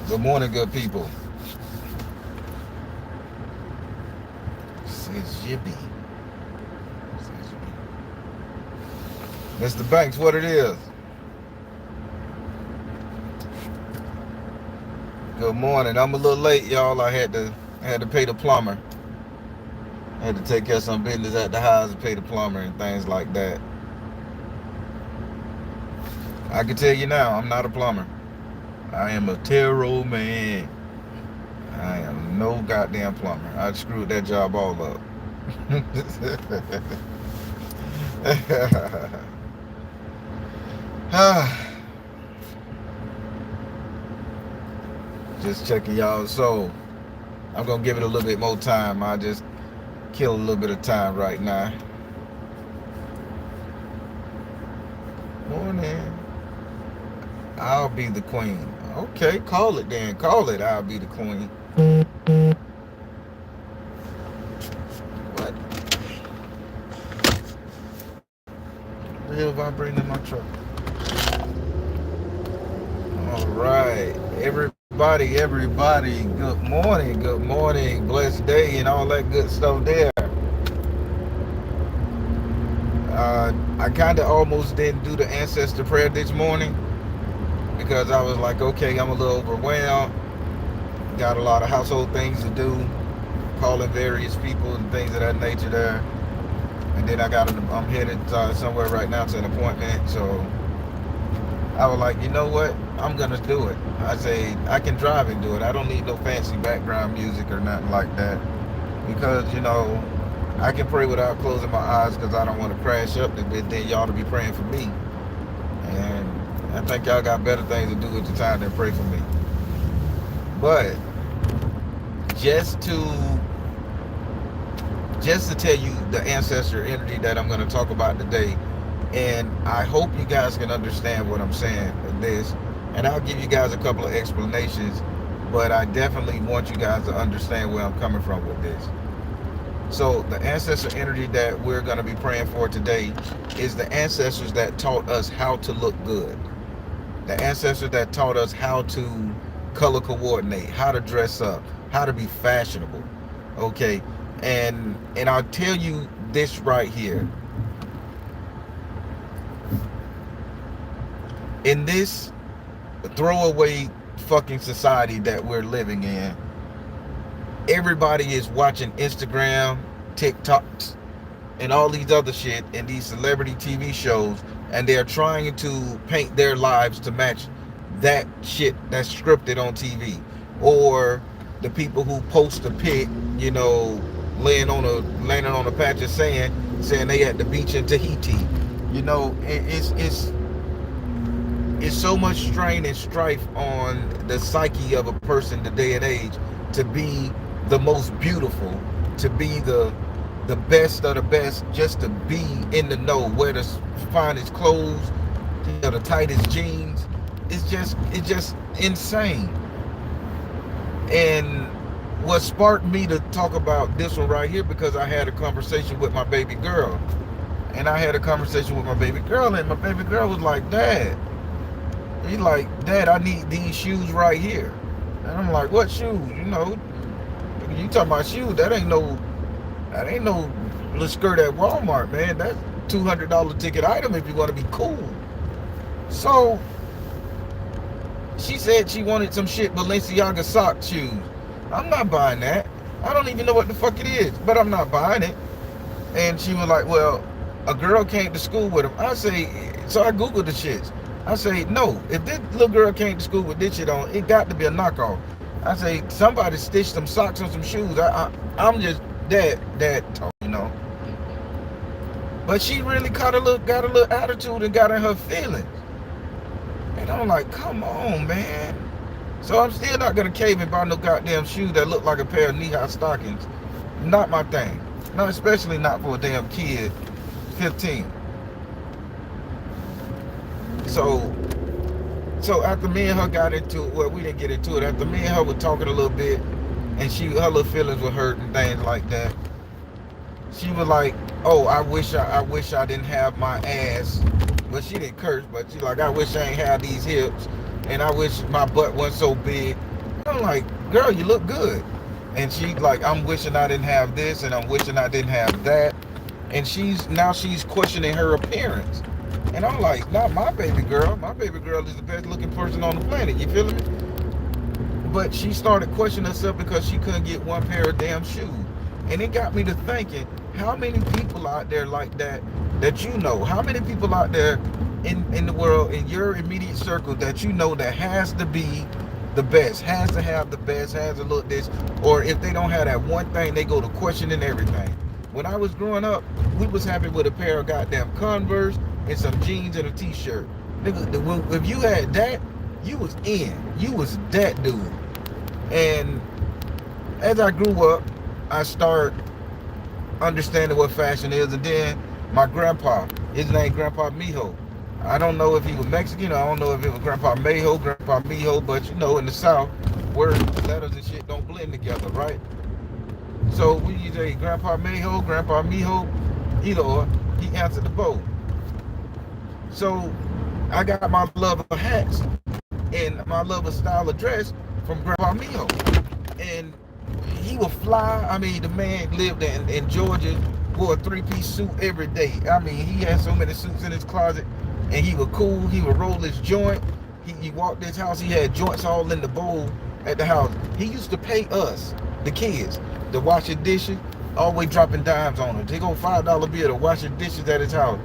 Good morning, good people. Says Jibby. Mr. Banks, what it is? Good morning. I'm a little late, y'all. I had to pay the plumber. I had to take care of some business at the house and pay the plumber and things like that. I can tell you now, I'm not a plumber. I am a tarot man. I am no goddamn plumber. I screwed that job all up. Just checking y'all. So I'm gonna give it a little bit more time. I just kill a little bit of time right now. Morning. I'll be the queen. Okay, call it then. Call it. I'll be the queen. What the hell vibrating in my truck? All right, everybody. Good morning, blessed day, and all that good stuff there. I kind of almost didn't do the ancestor prayer this morning because I was like, okay, I'm a little overwhelmed. Got a lot of household things to do, calling various people and things of that nature there. And then I'm headed somewhere right now to an appointment. So I was like, you know what? I'm gonna do it. I say I can drive and do it. I don't need no fancy background music or nothing like that because I can pray without closing my eyes because I don't want to crash up. Then y'all to be praying for me, and I think y'all got better things to do at the time than pray for me. But just to just to tell you the ancestor energy that I'm going to talk about today, and I hope you guys can understand what I'm saying with this, and I'll give you guys a couple of explanations, but I definitely want you guys to understand where I'm coming from with this. So the ancestor energy that we're going to be praying for today is the ancestors that taught us how to look good, the ancestors that taught us how to color coordinate, how to dress up, how to be fashionable. Okay, and I'll tell you this right here. In this throwaway fucking society that we're living in, everybody is watching Instagram, TikToks, and all these other shit and these celebrity TV shows, and they're trying to paint their lives to match that shit that's scripted on TV. Or the people who post a pic, landing on a patch of sand, saying they at the beach in Tahiti. It's so much strain and strife on the psyche of a person today and age to be the most beautiful, to be the best of the best, just to be in the know, wear the finest clothes, the tightest jeans. It's just insane. And what sparked me to talk about this one right here, because I had a conversation with my baby girl. And I had a conversation with my baby girl, and my baby girl was like, Dad, he's like, Dad, I need these shoes right here. And I'm like, what shoes? You talking about shoes? That ain't no little skirt at Walmart, man. That's $200 ticket item if you want to be cool. So she said she wanted some shit Balenciaga sock shoes. I'm not buying that. I don't even know what the fuck it is, but I'm not buying it. And she was like, well, a girl came to school with them. I say, so I Googled the shits. I say, no, if this little girl came to school with this shit on, it got to be a knockoff. I say, somebody stitched some socks on some shoes. I'm just that talk. But she really got a little attitude and got in her feelings. And I'm like, come on, man. So I'm still not gonna cave and buy no goddamn shoes that look like a pair of knee-high stockings. Not my thing. No, especially not for a damn kid, 15. So after me and her got into it, well, we didn't get into it. After me and her were talking a little bit, and her little feelings were hurt and things like that. She was like, "Oh, I wish I didn't have my ass." But she didn't curse. But she like, "I wish I ain't had these hips, and I wish my butt wasn't so big." I'm like, girl, you look good. And she's like, I'm wishing I didn't have this, and I'm wishing I didn't have that. And she's questioning her appearance. And I'm like, not my baby girl. My baby girl is the best looking person on the planet. You feeling me? But she started questioning herself because she couldn't get one pair of damn shoes. And it got me to thinking, how many people out there like that you know? How many people out there in the world, in your immediate circle, that you know that has to be the best, has to have the best, has to look this, or if they don't have that one thing, they go to questioning everything. When I was growing up, we was happy with a pair of goddamn Converse and some jeans and a t-shirt. Nigga, if you had that, you was in. You was that dude. And as I grew up, I started understanding what fashion is. And then my grandpa, his name Grandpa Mijo. I don't know if he was Mexican. I don't know if it was Grandpa Mijo, but you know, in the South, words, letters and shit don't blend together, right? So when you say Grandpa Mijo, either or, he answered the both. So I got my love of hats and my love of style of dress from Grandpa Mijo. And he would fly. I mean, the man lived in Georgia, wore a three-piece suit every day. I mean, he had so many suits in his closet, and he was cool. He would roll his joint. He walked his house. He had joints all in the bowl at the house. He used to pay us, the kids, to wash the dishes, always dropping dimes on it. Take on $5 bill to wash the dishes at his house.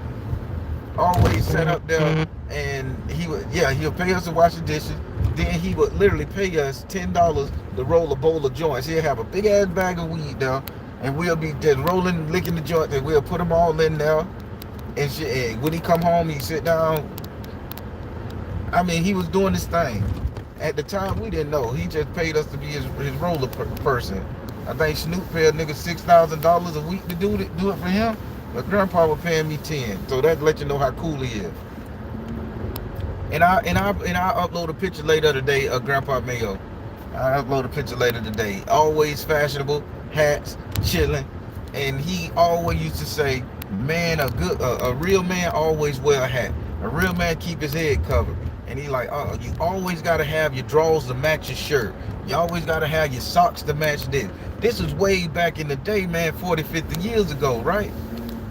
Always set up there, and he would pay us to wash the dishes. Then he would literally pay us $10 to roll a bowl of joints. He'll have a big ass bag of weed there, and we'll be just rolling, licking the joints, and we'll put them all in there. And shit. And when he come home, he sit down. I mean, he was doing this thing. At the time, we didn't know. He just paid us to be his roller person. I think Snoop paid nigga $6,000 a week to do it for him. But Grandpa was paying me 10, so that let you know how cool he is. And I upload a picture later today of Grandpa Mayo. I upload a picture later today. Always fashionable, hats, chilling, and he always used to say, "Man, a real man always wear a hat. A real man keep his head covered." And he like, you always gotta have your drawers to match your shirt. You always gotta have your socks to match this. This was way back in the day, man, 40, 50 years ago, right?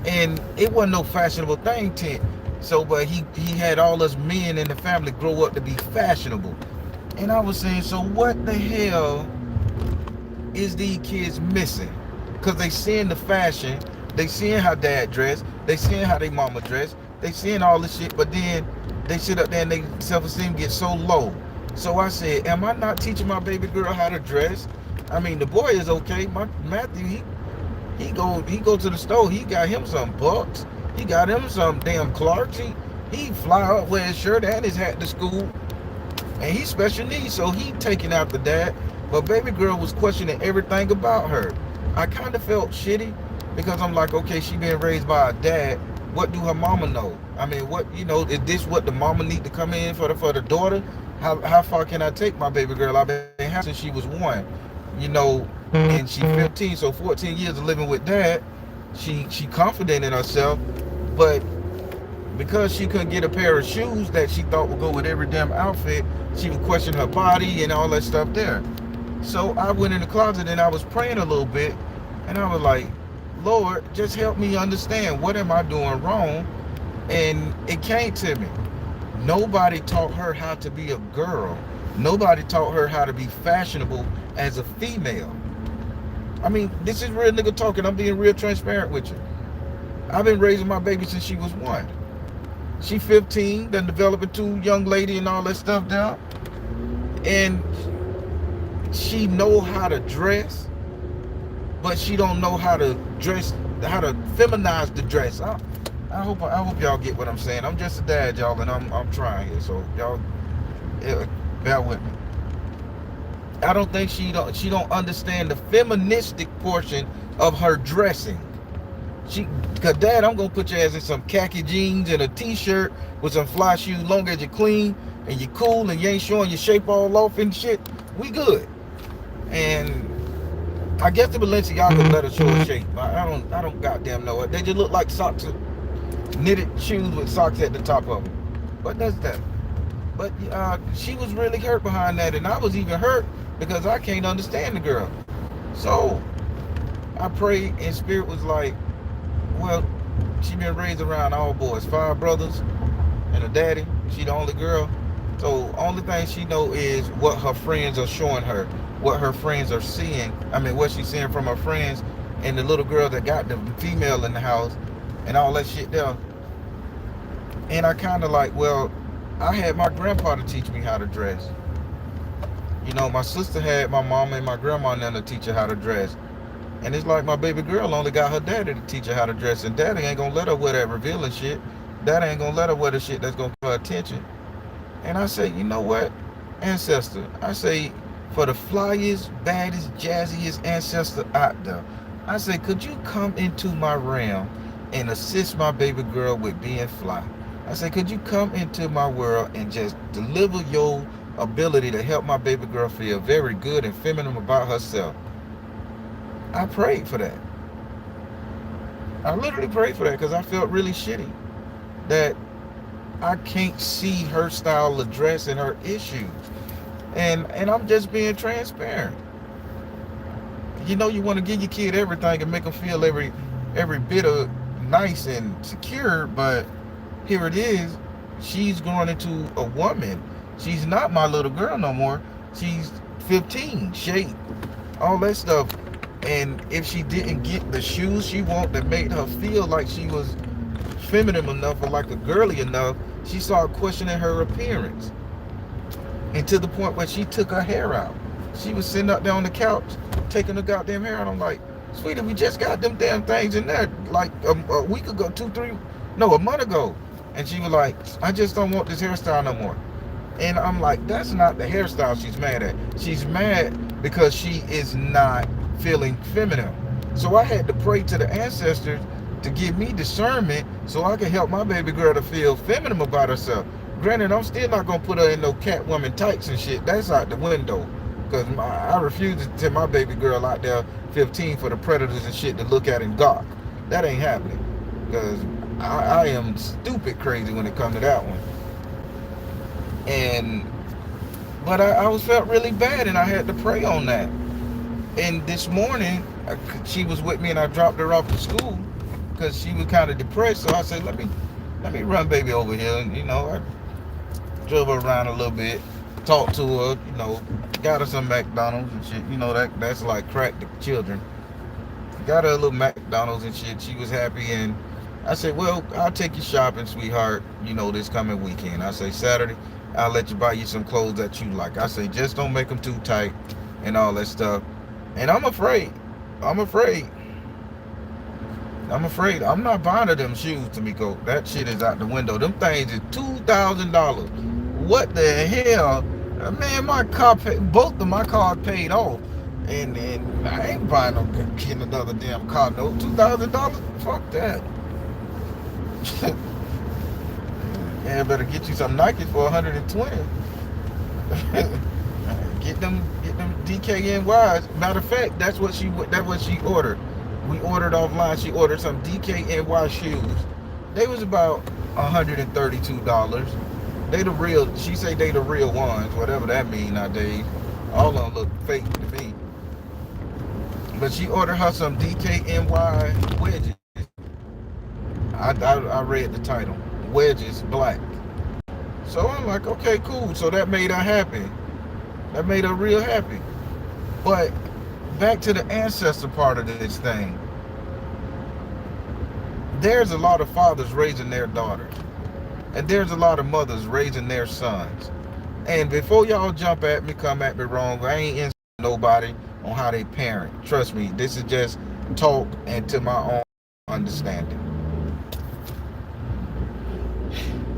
And it wasn't no fashionable thing then. So, but he had all us men in the family grow up to be fashionable. And I was saying, so what the hell is these kids missing? Because they seeing the fashion, they seeing how dad dressed, they seeing how they mama dressed, they seeing all this shit, but then they sit up there and they self-esteem gets so low. So I said, am I not teaching my baby girl how to dress? I mean, the boy is okay. My Matthew, he go to the store. He got him some Bucks. He got him some damn Clarks. He fly up, wear his shirt and his hat to school. And he's special needs, so he taking after dad. But baby girl was questioning everything about her. I kind of felt shitty because I'm like, okay, she been raised by a dad. What do her mama know? I mean, what, you know, is this what the mama need to come in for the daughter? How far can I take my baby girl? I've been having since she was 1, you know, and she 15, so 14 years of living with dad. She confident in herself, but because she couldn't get a pair of shoes that she thought would go with every damn outfit, she would question her body and all that stuff there. So I went in the closet and I was praying a little bit, and I was like, Lord, just help me understand, what am I doing wrong? And it came to me. Nobody taught her how to be a girl. Nobody taught her how to be fashionable as a female. I mean, this is real nigga talking. I'm being real transparent with you. I've been raising my baby since she was 1. She 15, done developing 2 young lady and all that stuff down. And she know how to dress, but she don't know how to dress, how to feminize the dress. I hope y'all get what I'm saying. I'm just a dad, y'all, and I'm trying here, so y'all bear with me. I don't think she don't understand the feministic portion of her dressing. Cause dad, I'm gonna put your ass in some khaki jeans and a t-shirt with some fly shoes, long as you're clean and you're cool and you ain't showing your shape all off and shit. We good. And I guess the Balenciaga let her show her shape. I don't goddamn know it. They just look like socks, knitted shoes with socks at the top of them. But that's that. But she was really hurt behind that, and I was even hurt because I can't understand the girl. So I prayed, and Spirit was like, well, she been raised around all boys, 5 brothers and a daddy. She the only girl. So only thing she know is what her friends are showing her, what her friends are seeing. I mean, what she's seeing from her friends, and the little girl that got the female in the house and all that shit there. And I kind of like, well, I had my grandpa to teach me how to dress. You know, my sister had my mama and my grandma and them to teach her how to dress. And it's like my baby girl only got her daddy to teach her how to dress. And daddy ain't gonna let her wear that revealing shit. Daddy ain't gonna let her wear the shit that's gonna get her attention. And I say, you know what, Ancestor? I say, for the flyest, baddest, jazziest ancestor out there, I say, could you come into my realm and assist my baby girl with being fly? I say, could you come into my world and just deliver your ability to help my baby girl feel very good and feminine about herself? I prayed for that. I literally prayed for that because I felt really shitty that I can't see her style of dress and her issues. And I'm just being transparent. You know, you want to give your kid everything and make them feel every bit of nice and secure, but here it is. She's growing into a woman. She's not my little girl no more. She's 15, shape, all that stuff. And if she didn't get the shoes she wanted that made her feel like she was feminine enough or like a girly enough, she started questioning her appearance. And to the point where she took her hair out. She was sitting up there on the couch, taking her goddamn hair out. I'm like, sweetie, we just got them damn things in there like a week ago, a month ago. And she was like, I just don't want this hairstyle no more. And I'm like, that's not the hairstyle she's mad at. She's mad because she is not feeling feminine. So I had to pray to the ancestors to give me discernment so I can help my baby girl to feel feminine about herself. Granted, I'm still not going to put her in no Catwoman tights and shit. That's out the window. Because I refuse to send my baby girl out there 15 for the predators and shit to look at and gawk. That ain't happening. Because I am stupid crazy when it comes to that one. But I was felt really bad and I had to pray on that. And this morning, she was with me and I dropped her off to school because she was kind of depressed. So I said, let me run baby over here. And, you know, I drove her around a little bit, talked to her, you know, got her some McDonald's and shit. You know, that's like crack to children. Got her a little McDonald's and shit. She was happy. And I said, well, I'll take you shopping, sweetheart, you know, this coming weekend. I say, Saturday, I'll let you buy you some clothes that you like. I say, just don't make them too tight and all that stuff. And I'm afraid. I'm not buying her them shoes, Tamiko. That shit is out the window. Them things is $2,000. What the hell? Man, my car both of my cars paid off. And I ain't buying no getting another damn car note. $2,000? Fuck that. Yeah, better get you some Nike for 120. Get them DKNYs. Matter of fact, that's what she ordered. We ordered offline. She ordered some DKNY shoes. They was about $132. They the real. She say they the real ones, whatever that mean nowadays. All of them look fake to me. But she ordered her some DKNY wedges. I read the title. Wedges, black. So I'm like, okay, cool. So that made her happy. That made her real happy. But back to the ancestor part of this thing. There's a lot of fathers raising their daughters. And there's a lot of mothers raising their sons. And before y'all jump at me, come at me wrong, I ain't insulting nobody on how they parent. Trust me, this is just talk and to my own understanding.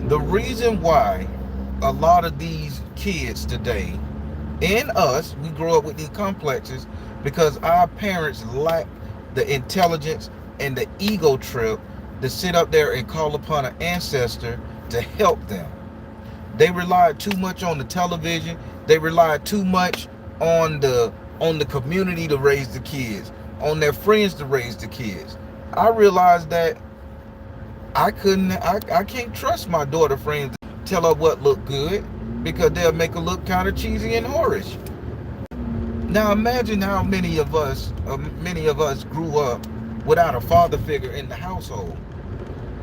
The reason why a lot of these kids today, and us, we grow up with these complexes because our parents lack the intelligence and the ego trip to sit up there and call upon an ancestor to help them. They relied too much on the television. They relied too much on the community to raise the kids, on their friends to raise the kids. I realized that I can't trust my daughter friends to tell her what look good because they'll make her look kind of cheesy and whorish. Now imagine how many of us grew up without a father figure in the household,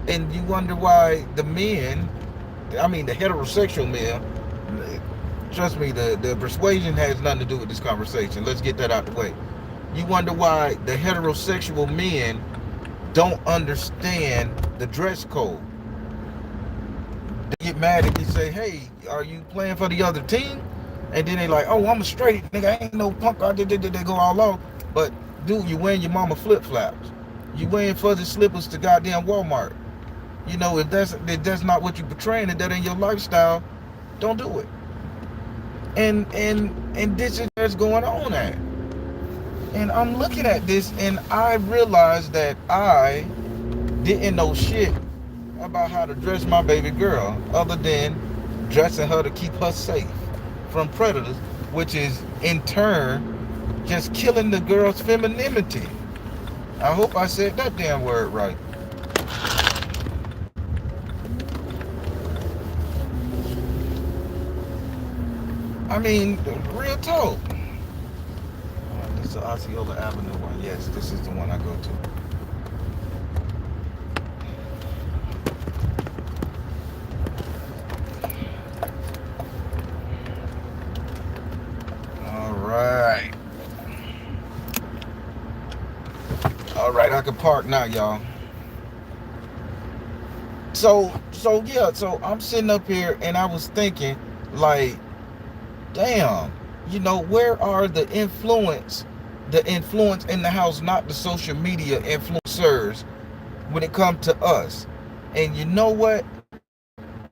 and you wonder why the men, I mean the heterosexual men, trust me, the persuasion has nothing to do with this conversation. Let's get that out the way. You wonder why the heterosexual men don't understand the dress code. They get mad if you say, "Hey, are you playing for the other team?" And then they like, "Oh, I'm a straight nigga. I ain't no punk." They go all off. But dude, you wearing your mama flip flops. You wearing fuzzy slippers to goddamn Walmart. You know, if that's not what you portraying, and that ain't your lifestyle, don't do it. And this is what's going on at. And I'm looking at this, and I realized that I didn't know shit about how to dress my baby girl, other than dressing her to keep her safe from predators, which is in turn just killing the girl's femininity. I hope I said that damn word right. I mean, real talk. This is the Osceola Avenue one. Yes, this is the one I go to. All right. All right, I can park now, y'all. So I'm sitting up here and I was thinking, like, damn, where are the influence in the house, not the social media influencers, when it comes to us? And you know what?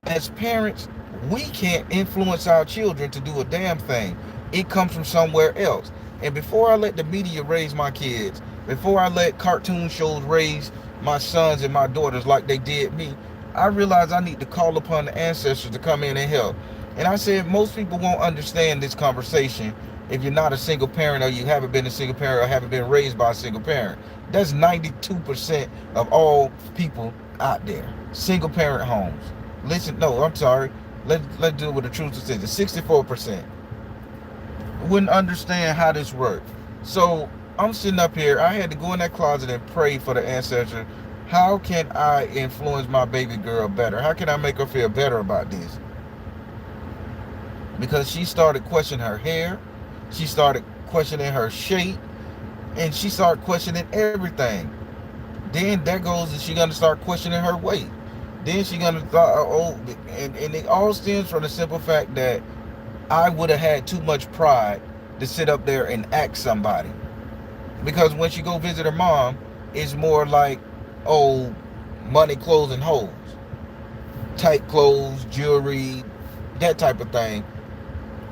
As parents, we can't influence our children to do a damn thing. It comes from somewhere else. And before I let the media raise my kids, before I let cartoon shows raise my sons and my daughters like they did me, I realized I need to call upon the ancestors to come in and help. And I said most people won't understand this conversation if you're not a single parent, or you haven't been a single parent, or haven't been raised by a single parent. That's 92% of all people out there. Single parent homes. Listen, no, I'm sorry. Let's do it with a truth statistic. 64% wouldn't understand how this worked. So I'm sitting up here. I had to go in that closet and pray for the ancestor. How can I influence my baby girl better? How can I make her feel better about this? Because she started questioning her hair, she started questioning her shape, and she started questioning everything. Then that goes, and she gonna start questioning her weight. Then she gonna thought, oh, and it all stems from the simple fact that I would have had too much pride to sit up there and act somebody. Because when she go visit her mom, it's more like, oh, money, clothes, and hoes, tight clothes, jewelry, that type of thing.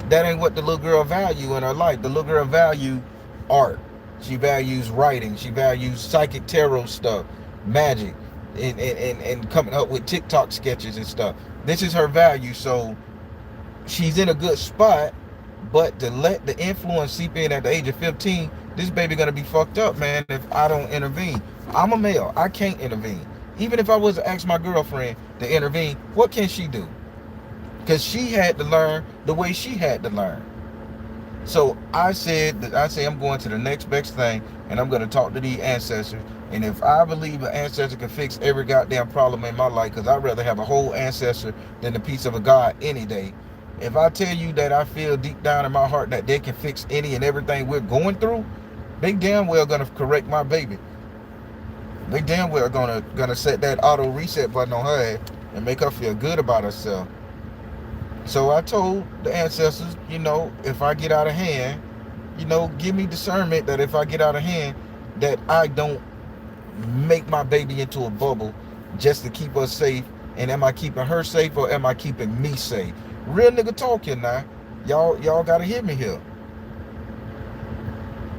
That ain't what the little girl value in her life. The little girl value art. She values writing. She values psychic tarot stuff, magic, and coming up with TikTok sketches and stuff. This is her value. So she's in a good spot, but to let the influence seep in at the age of 15, this baby gonna be fucked up, man, if I don't intervene. I'm a male. I can't intervene. Even if I was to ask my girlfriend to intervene, what can she do? Because she had to learn the way she had to learn. So I say I'm going to the next best thing, and I'm going to talk to the ancestors. And if I believe an ancestor can fix every goddamn problem in my life, because I'd rather have a whole ancestor than a piece of a god any day. If I tell you that I feel deep down in my heart that they can fix any and everything we're going through, they damn well gonna correct my baby. They damn well gonna set that auto reset button on her head and make her feel good about herself. So I told the ancestors, if I get out of hand, give me discernment that if I get out of hand, that I don't make my baby into a bubble just to keep us safe. And am I keeping her safe, or am I keeping me safe? Real nigga talking now. Y'all gotta hear me here.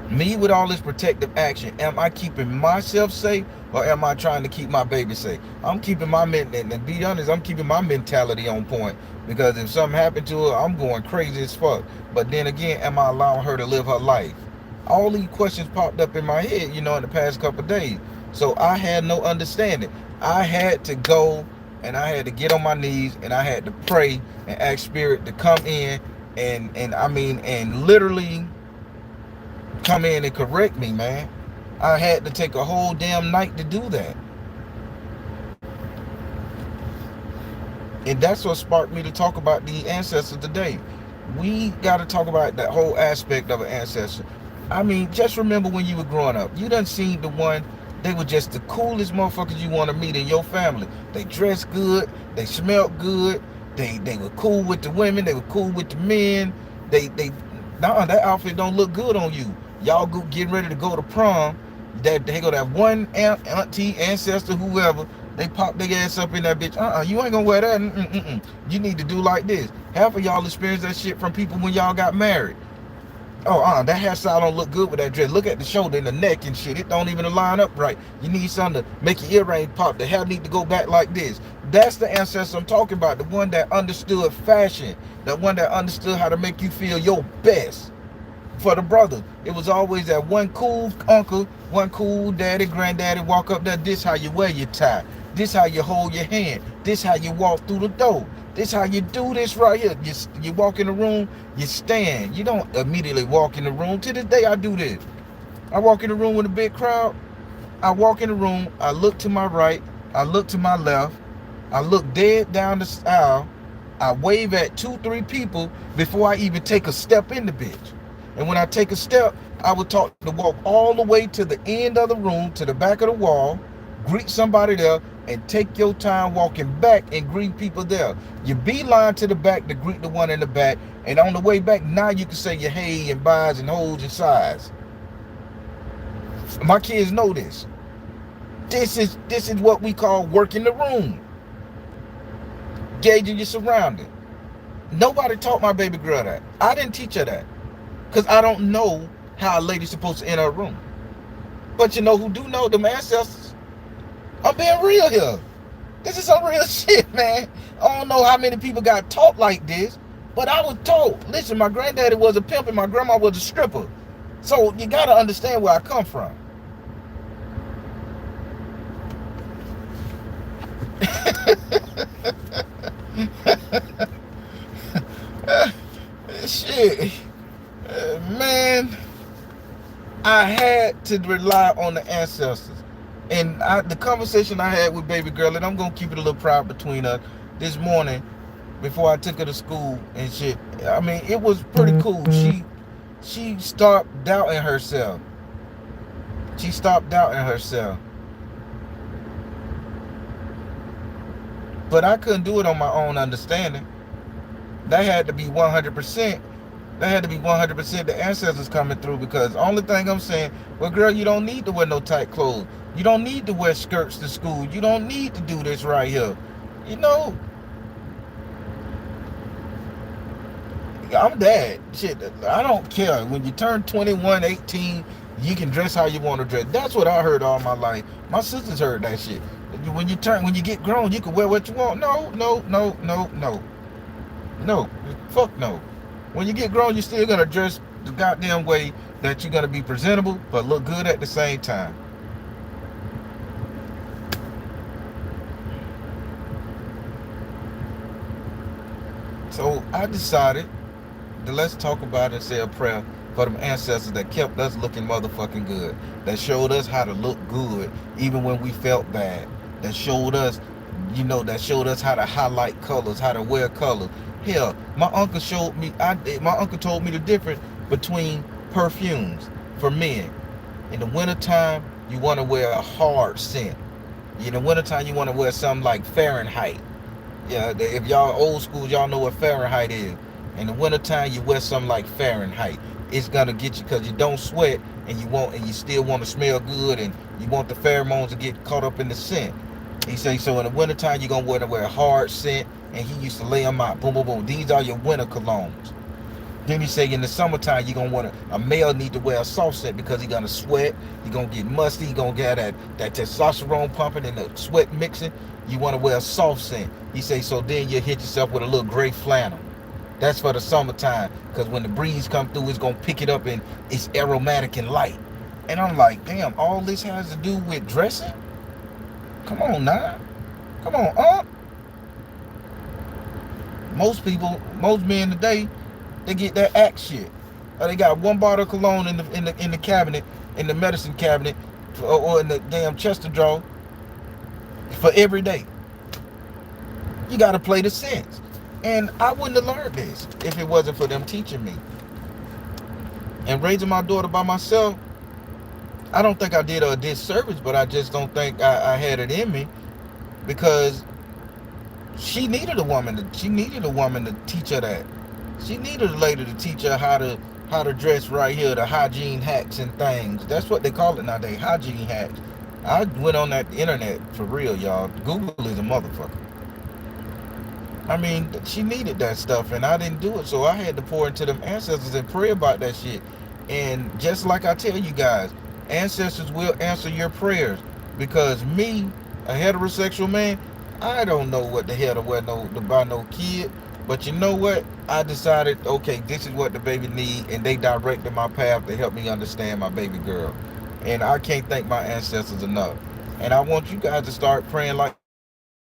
Me with all this protective action, am I keeping myself safe, or am I trying to keep my baby safe? I'm keeping my and to be honest, I'm keeping my mentality on point, because if something happened to her, I'm going crazy as fuck. But then again, am I allowing her to live her life? All these questions popped up in my head, in the past couple of days. So I had no understanding. I had to go and I had to get on my knees and I had to pray and ask spirit to come in and literally come in and correct me, man. I had to take a whole damn night to do that. And that's what sparked me to talk about the ancestors today. We got to talk about that whole aspect of an ancestor. I mean, just remember when you were growing up, you done seen the one, they were just the coolest motherfuckers you want to meet in your family. They dressed good, they smelled good, they were cool with the women, they were cool with the men. Nah, that outfit don't look good on you. Y'all go getting ready to go to prom. That they go that one aunt, auntie, ancestor, whoever. They pop their ass up in that bitch. You ain't gonna wear that. You need to do like this. Half of y'all experienced that shit from people when y'all got married. That hairstyle don't look good with that dress. Look at the shoulder and the neck and shit. It don't even line up right. You need something to make your earring pop. The hair need to go back like this. That's the ancestor I'm talking about. The one that understood fashion. The one that understood how to make you feel your best. For the brothers, it was always that one cool uncle, one cool daddy, granddaddy walk up there. This how you wear your tie. This how you hold your hand. This how you walk through the door. This how you do this right here. You walk in the room, you stand. You don't immediately walk in the room. To this day, I do this. I walk in the room with a big crowd. I walk in the room. I look to my right. I look to my left. I look dead down the aisle. I wave at 2-3 people before I even take a step in the bitch. And when I take a step, I would talk to walk all the way to the end of the room, to the back of the wall, greet somebody there, and take your time walking back and greet people there. You beeline to the back to greet the one in the back, and on the way back, now you can say your hey and byes and hoes and sighs. My kids know this. This is what we call working the room. Gauging your surrounding. Nobody taught my baby girl that. I didn't teach her that. Because I don't know how a lady's supposed to enter a room. But you know who do know? Them ancestors. I'm being real here. This is some real shit, man. I don't know how many people got taught like this, but I was taught. Listen, my granddaddy was a pimp and my grandma was a stripper. So you got to understand where I come from. Shit. Man, I had to rely on the ancestors. And the conversation I had with baby girl, and I'm going to keep it a little private between us, this morning before I took her to school and shit. I mean, it was pretty cool. She stopped doubting herself. She stopped doubting herself. But I couldn't do it on my own understanding. That had to be 100%. That had to be 100% the ancestors coming through, because the only thing I'm saying, well, girl, you don't need to wear no tight clothes. You don't need to wear skirts to school. You don't need to do this right here. You know, I'm dad. Shit, I don't care. When you turn 21, 18, you can dress how you want to dress. That's what I heard all my life. My sisters heard that shit. When you get grown, you can wear what you want. No. Fuck no. When you get grown, you're still gonna dress the goddamn way that you're gonna be presentable, but look good at the same time. So I decided to let's talk about it and say a prayer for them ancestors that kept us looking motherfucking good, that showed us how to look good even when we felt bad, that showed us, that showed us how to highlight colors, how to wear colors. Hell, my uncle showed me. My uncle told me the difference between perfumes for men. In the wintertime, you want to wear a hard scent. In the wintertime, you want to wear something like Fahrenheit. Yeah, if y'all old school, y'all know what Fahrenheit is. In the wintertime, you wear something like Fahrenheit. It's gonna get you because you don't sweat and you still want to smell good and you want the pheromones to get caught up in the scent. He say so in the wintertime you're gonna wear a hard scent, and he used to lay them out. Boom, boom, boom. These are your winter colognes. Then he say in the summertime you're gonna a male need to wear a soft scent because he's gonna sweat, he's gonna get musty, he's gonna get that testosterone pumping and the sweat mixing. You want to wear a soft scent. He say so then you hit yourself with a little gray flannel. That's for the summertime, because when the breeze come through, it's gonna pick it up and it's aromatic and light. And I'm like, damn, all this has to do with dressing? Come on now. Come on, most men today, they get that act shit. They got one bottle of cologne in the cabinet, in the medicine cabinet, or in the damn chest of drawer for every day. You got to play the sense. And I wouldn't have learned this if it wasn't for them teaching me. And raising my daughter by myself, I don't think I did her a disservice, but I just don't think I had it in me, because she needed a woman to teach her that. She needed a lady to teach her how to dress right here, the hygiene hacks and things. That's what they call it nowadays, hygiene hacks. I went on that internet for real, y'all. Google is a motherfucker. I mean, she needed that stuff, and I didn't do it, so I had to pour into them ancestors and pray about that shit. And just like I tell you guys, ancestors will answer your prayers, because me, a heterosexual man, I don't know what the hell to buy no kid. But you know what? I decided, okay, this is what the baby need, and they directed my path to help me understand my baby girl. And I can't thank my ancestors enough. And I want you guys to start praying like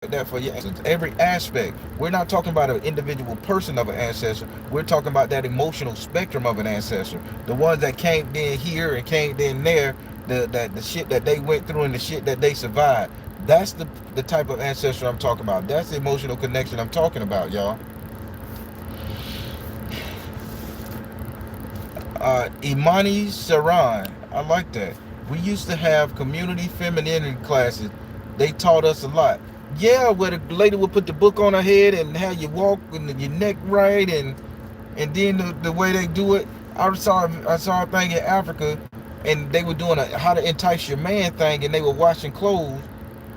that for your ancestors. Every aspect. We're not talking about an individual person of an ancestor. We're talking about that emotional spectrum of an ancestor. The ones that came in here and came in there, the shit that they went through and the shit that they survived. That's the type of ancestor I'm talking about. That's the emotional connection I'm talking about, y'all. Imani Saran, I like that. We used to have community femininity classes. They taught us a lot. Yeah, where the lady would put the book on her head and how you walk and your neck right, and then the way they do it. I saw a thing in Africa, and they were doing a how to entice your man thing, and they were washing clothes,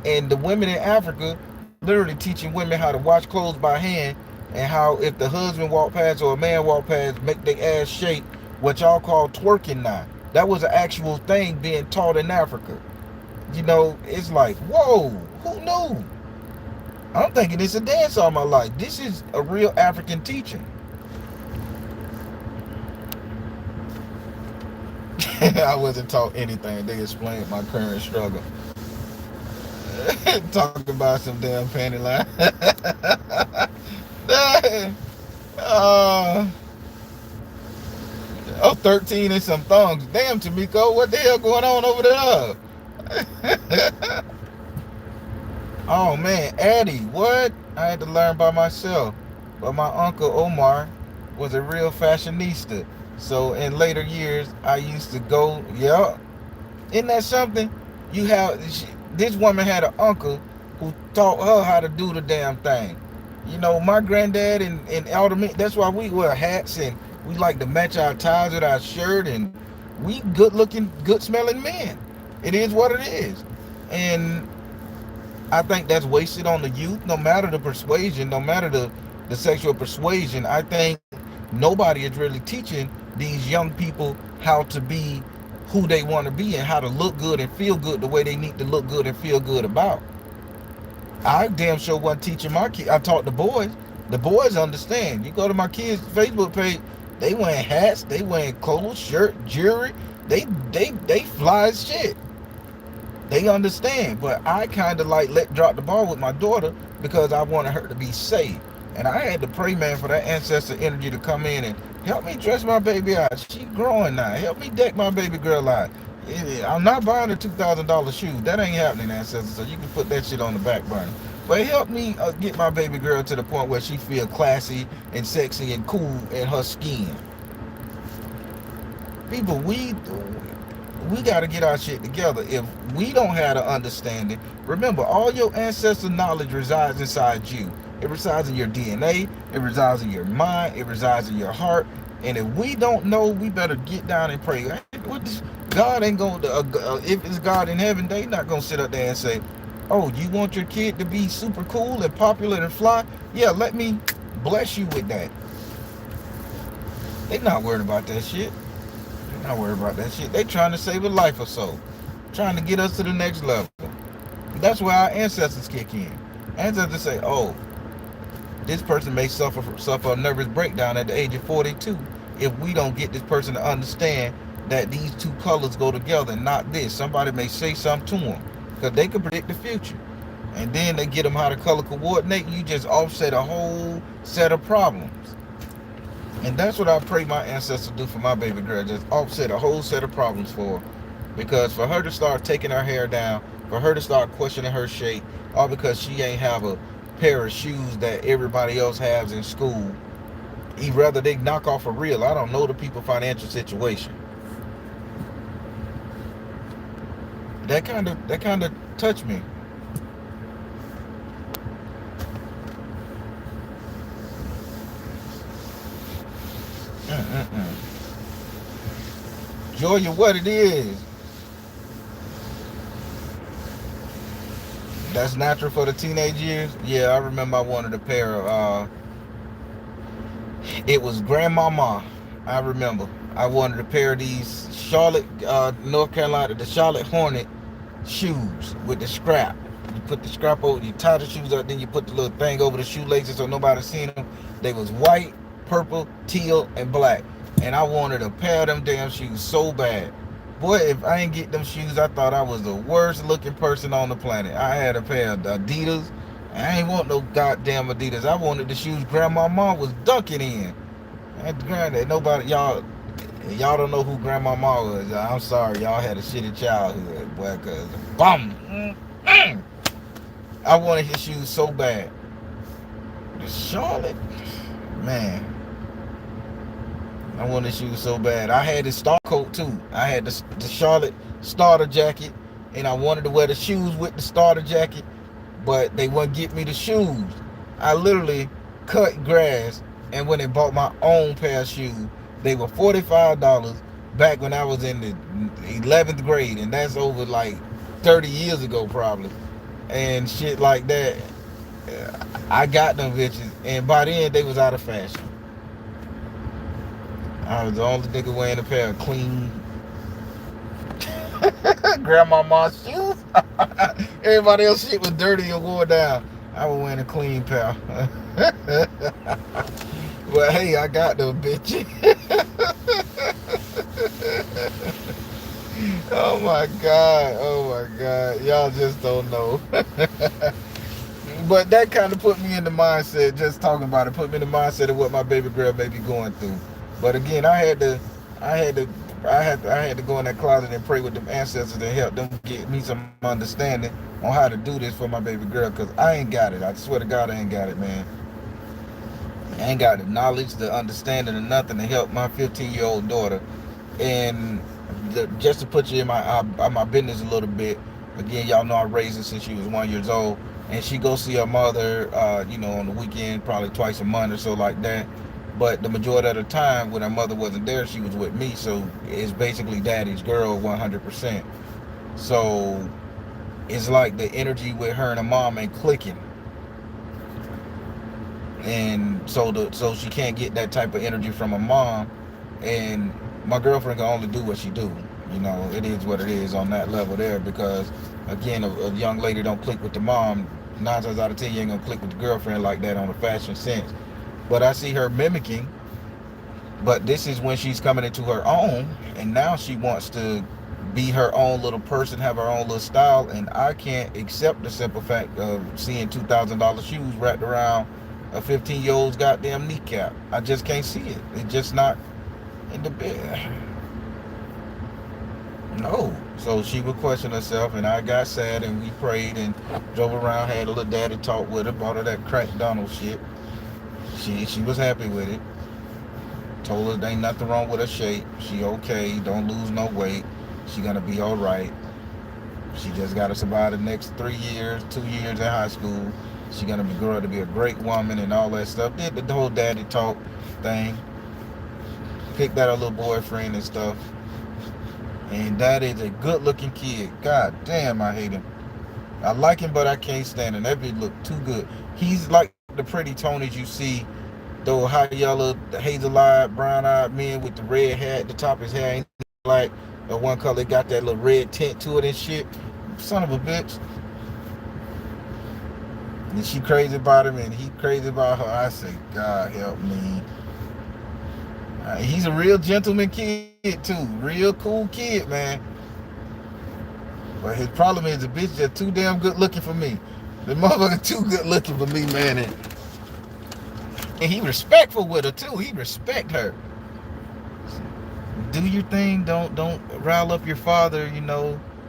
and the women in Africa literally teaching women how to wash clothes by hand, and how if the husband walk past or a man walk past, make their ass shake, what y'all call twerking now. That was an actual thing being taught in Africa. You know, it's like, whoa, who knew? I'm thinking it's a dance all my life. This is a real African teaching. I wasn't taught anything. They explained my current struggle. Talking about some damn panty line. uh, oh, 13 and some thongs. Damn, Tamiko, what the hell going on over there? Oh man, Addie, what? I had to learn by myself. But my uncle Omar was a real fashionista. So in later years, I used to go, yeah. Isn't that something? This woman had an uncle who taught her how to do the damn thing. You know, my granddad and elder me, that's why we wear hats, and we like to match our ties with our shirt, and we good looking, good smelling men. It is what it is. And I think that's wasted on the youth, no matter the persuasion, no matter the sexual persuasion. I think nobody is really teaching these young people how to be who they want to be and how to look good and feel good the way they need to look good and feel good about. I damn sure wasn't teaching my kids. I taught the boys. The boys understand. You go to my kids' Facebook page, they wearing hats, they wearing clothes, shirt, jewelry. They fly as shit. They understand, but I kind of like let drop the ball with my daughter because I wanted her to be safe. And I had to pray, man, for that ancestor energy to come in and help me dress my baby out. She growing now. Help me deck my baby girl out. I'm not buying a $2,000 shoe. That ain't happening, ancestor. So you can put that shit on the back burner. But help me get my baby girl to the point where she feel classy and sexy and cool in her skin. People, we got to get our shit together. If we don't have the understanding, remember, all your ancestor knowledge resides inside you. It resides in your DNA. It resides in your mind. It resides in your heart. And if we don't know, we better get down and pray. God ain't going to, if it's God in heaven, they not going to sit up there and say, oh, you want your kid to be super cool and popular and fly? Yeah, let me bless you with that. They not worried about that shit. Not worried about that shit. They trying to save a life or so. Trying to get us to the next level. That's where our ancestors kick in. Ancestors say, oh, this person may suffer a nervous breakdown at the age of 42 if we don't get this person to understand that these two colors go together and not this. Somebody may say something to them because they can predict the future. And then they get them how to color coordinate. You just offset a whole set of problems. And that's what I pray my ancestors do for my baby girl. Just offset a whole set of problems for her. Because for her to start taking her hair down, for her to start questioning her shape, all because she ain't have a pair of shoes that everybody else has in school, he rather they knock off a reel. I don't know the people financial situation. That kind of touched me. Mm-mm-mm. Julia, what it is? That's natural for the teenage years. Yeah, I remember I wanted a pair of. It was Grandmama. I remember I wanted a pair of these Charlotte, North Carolina, the Charlotte Hornet shoes with the scrap. You put the scrap over, you tie the shoes up, then you put the little thing over the shoelaces so nobody seen them. They was white, purple, teal, and black. And I wanted a pair of them damn shoes so bad. Boy, if I ain't get them shoes, I thought I was the worst looking person on the planet. I had a pair of Adidas. I ain't want no goddamn Adidas. I wanted the shoes Grandma Mom was dunking in. And granted, nobody, y'all don't know who Grandma Mom was. I'm sorry, y'all had a shitty childhood, boy, cause bum. I wanted his shoes so bad. The Charlotte, man. I wanted shoes so bad. I had the star coat too. I had the Charlotte starter jacket, and I wanted to wear the shoes with the starter jacket, but they wouldn't get me the shoes. I literally cut grass and went and bought my own pair of shoes. They were $45 back when I was in the 11th grade, and that's over like 30 years ago probably, and shit like that. I got them bitches, and by then they was out of fashion. I was the only nigga wearing a pair of clean grandmama's shoes. Everybody else shit was dirty and wore down. I was wearing a clean pair. But hey, I got them bitches. Oh my god. Oh my god. Y'all just don't know. But that kind of put me in the mindset, just talking about it, put me in the mindset of what my baby girl may be going through. But again, I had to go in that closet and pray with them ancestors and help them get me some understanding on how to do this for my baby girl, because I ain't got it. I swear to God, I ain't got it, man. I ain't got the knowledge, the understanding, or nothing to help my 15-year-old daughter. And just to put you in my business a little bit, again, y'all know I raised her since she was 1 year old, and she go see her mother, on the weekend, probably twice a month or so like that. But the majority of the time, when her mother wasn't there, she was with me. So it's basically daddy's girl 100%. So it's like the energy with her and her mom ain't clicking, and so she can't get that type of energy from her mom. And my girlfriend can only do what she do. It is what it is on that level there, because again, a young lady don't click with the mom, 9 times out of 10 you ain't gonna click with the girlfriend like that on a fashion sense. But I see her mimicking. But this is when she's coming into her own, and now she wants to be her own little person, have her own little style, and I can't accept the simple fact of seeing $2,000 shoes wrapped around a 15-year-old's goddamn kneecap. I just can't see it. It's just not in the bed. No. So she would question herself, and I got sad, and we prayed and drove around, had a little daddy talk with her, bought her that crack Donald shit. She was happy with it. Told her there ain't nothing wrong with her shape. She okay. Don't lose no weight. She gonna be all right. She just gotta survive the next 3 years, 2 years in high school. She gonna be grow up to be a great woman and all that stuff. Did the whole daddy talk thing. Picked out her little boyfriend and stuff. And that is a good looking kid. God damn, I hate him. I like him, but I can't stand him. That bitch look too good. He's like the pretty Tonys you see, those high yellow, hazel-eyed, brown-eyed men with the red hat at the top of his hair ain't like the one color got that little red tint to it and shit. Son of a bitch. And she crazy about him and he crazy about her. I say, God help me. He's a real gentleman kid too. Real cool kid, man. But his problem is the bitch just too damn good looking for me. The motherfucker too good looking for me, man. And And he respectful with her too. He respect her. Do your thing. Don't rile up your father.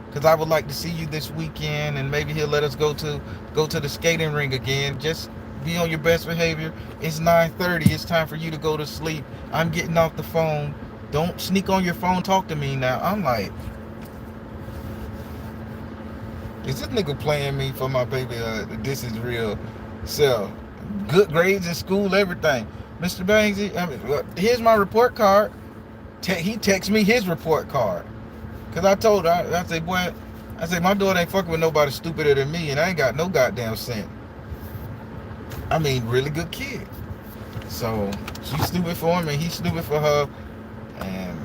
Because I would like to see you this weekend, and maybe he'll let us go to the skating ring again. Just be on your best behavior. It's 9:30. It's time for you to go to sleep. I'm getting off the phone. Don't sneak on your phone. Talk to me now. I'm like, is this nigga playing me for my baby? This is real. So, good grades in school, everything. Mr. Banks, here's my report card. He texts me his report card. Because I told her, I said, boy, my daughter ain't fucking with nobody stupider than me, and I ain't got no goddamn cent. I mean, really good kid. So, she's stupid for him, and he's stupid for her. And,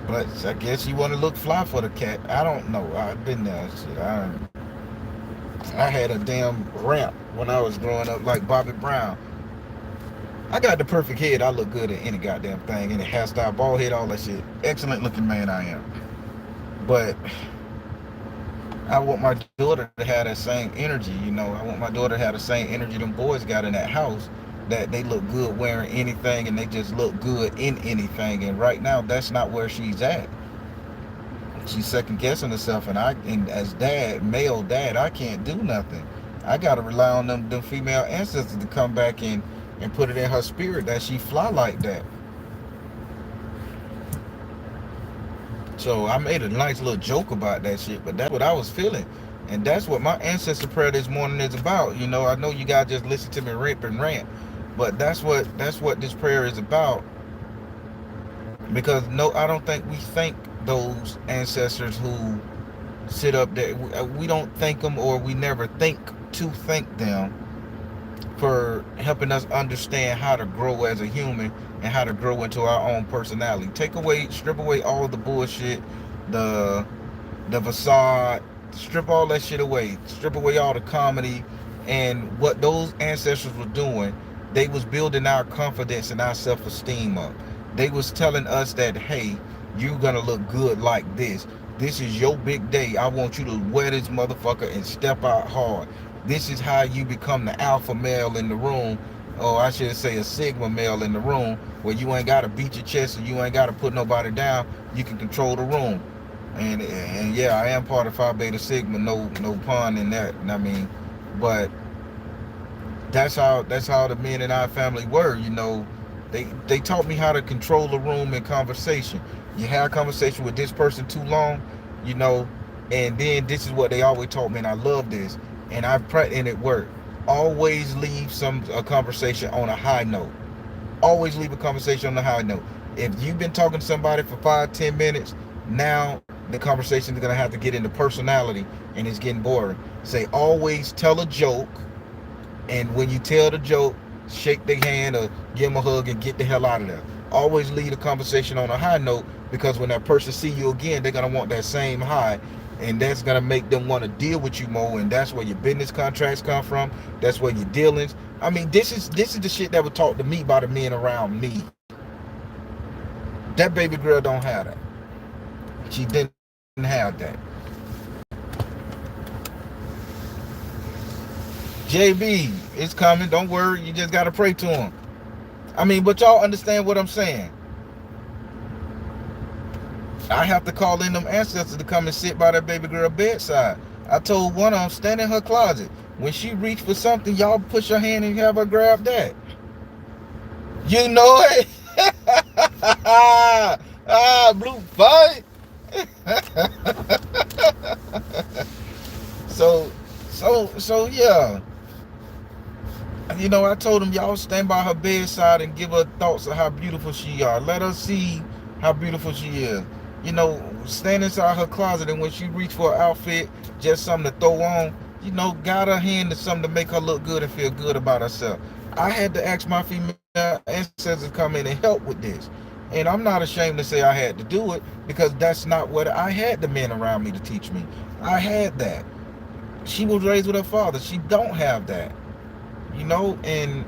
but I guess you want to look fly for the cat. I don't know. I've been there. Shit. I had a damn ramp when I was growing up like Bobby Brown. I got the perfect head. I look good at any goddamn thing, any hairstyle, bald head, all that shit. Excellent looking man I am. But I want my daughter to have that same energy, I want my daughter to have the same energy them boys got in that house, that they look good wearing anything and they just look good in anything. And right now, that's not where she's at. She's second guessing herself, and as male dad, I can't do nothing. I gotta rely on them female ancestors to come back and put it in her spirit that she fly like that. So I made a nice little joke about that shit, but that's what I was feeling. And that's what my ancestor prayer this morning is about. I know you guys just listen to me rip and rant, but that's what this prayer is about. Because no, I don't think we thank those ancestors who sit up there. We don't thank them, or we never think to thank them for helping us understand how to grow as a human and how to grow into our own personality. Strip away all the bullshit, the facade, strip all that shit away. Strip away all the comedy. And what those ancestors were doing, they was building our confidence and our self-esteem up. They was telling us that, hey, you're gonna look good like this. This is your big day. I want you to wear this motherfucker and step out hard. This is how you become the alpha male in the room, or I should say a sigma male in the room, where you ain't gotta beat your chest and you ain't gotta put nobody down. You can control the room. And yeah, I am part of Phi Beta Sigma. No pun in that. I mean, but that's how the men in our family were. They taught me how to control the room in conversation. You have a conversation with this person too long, and then this is what they always taught me, and I love this, and and it worked. Always leave a conversation on a high note. Always leave a conversation on a high note. If you've been talking to somebody for 5-10 minutes, now the conversation is gonna have to get into personality, and it's getting boring. Say, always tell a joke, and when you tell the joke, shake their hand or give them a hug and get the hell out of there. Always lead a conversation on a high note, because when that person see you again, they're going to want that same high, and that's going to make them want to deal with you more, and that's where your business contracts come from. That's where your dealings. I mean, this is the shit that was taught to me by the men around me. That baby girl don't have that. She didn't have that. JB, it's coming. Don't worry. You just got to pray to him. I mean, but y'all understand what I'm saying. I have to call in them ancestors to come and sit by that baby girl bedside. I told one of them, stand in her closet. When she reach for something, y'all push her hand and have her grab that. You know it. Blue fight. So yeah. I told them, y'all stand by her bedside and give her thoughts of how beautiful she are. Let her see how beautiful she is. Stand inside her closet, and when she reach for an outfit, just something to throw on, guide her hand to something to make her look good and feel good about herself. I had to ask my female ancestors to come in and help with this. And I'm not ashamed to say I had to do it, because that's not what I had the men around me to teach me. I had that. She was raised with her father. She don't have that. And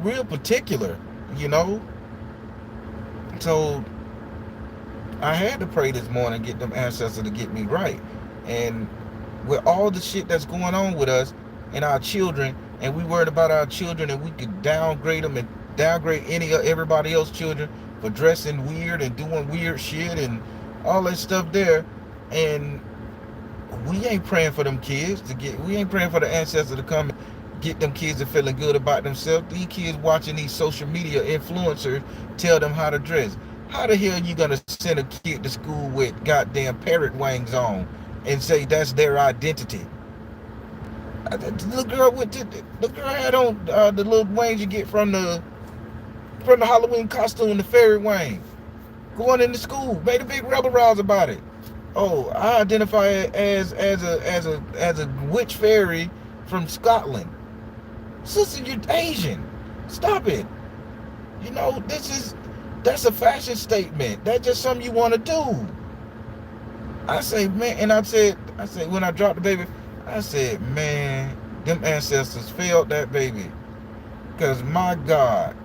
real particular, so I had to pray this morning, get them ancestors to get me right. And with all the shit that's going on with us, and our children, and we worried about our children, and we could downgrade them and downgrade everybody else's children for dressing weird and doing weird shit and all that stuff there. And we ain't praying for them kids to get, we ain't praying for the ancestor to come and get them kids to feeling good about themselves. These kids watching these social media influencers tell them how to dress. How the hell you gonna send a kid to school with goddamn parrot wings on and say that's their identity? The little girl went to the girl had on the little wings you get from the Halloween costume, the fairy wing, going into school, made a big rebel rouse about it. Oh, I identify as a witch fairy from Scotland. Sister, you're Asian. Stop it. You know, that's a fashion statement. That's just something you want to do. I say, man, and I said when I dropped the baby, I said, man, them ancestors failed that baby. Because my God,